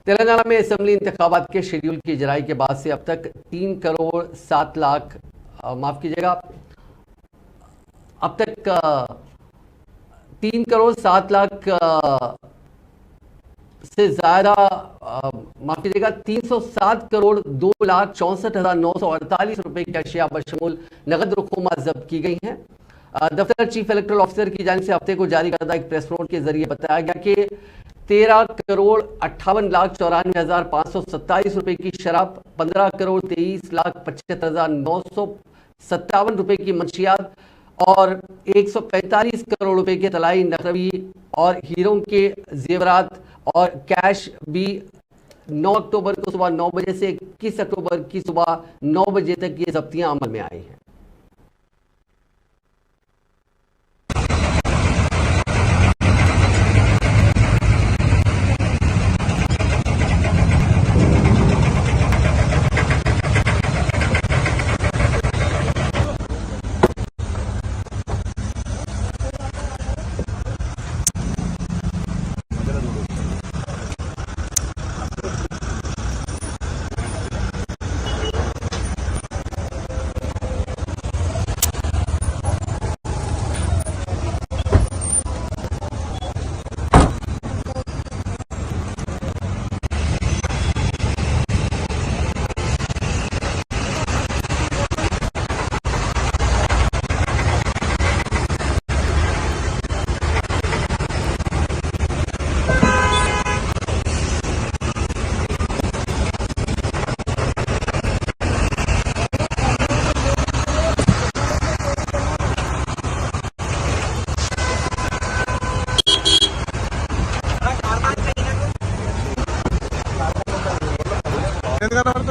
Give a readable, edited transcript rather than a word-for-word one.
तेलंगाना में असेंबली इंतखाबात के शेड्यूल की इजराई के बाद से अब तक 3 करोड़ 7 लाख माफ कीजिएगा, अब तक 3 करोड़ 7 लाख से ज्यादा माफ कीजिएगा 307 करोड़ 2,64,948 रुपए की अशिया बशमूल नगद रकूमात जब्त की गई हैं। दफ्तर चीफ इलेक्टोरल ऑफिसर की जानिब से हफ्ते को जारी करदा एक प्रेस नोट के जरिए बताया गया कि 13 करोड़ 58,94,527 रुपए की शराब, 15 करोड़ 23,75,957 रुपए की मंशियात और 145 करोड़ रुपए के तलाई नकवी और हीरों के जेवरात और कैश भी 9 अक्टूबर को सुबह 9 बजे से 21 अक्टूबर की सुबह 9 बजे तक ये जब्तियां अमल में आई हैं। ఎందుకన్నా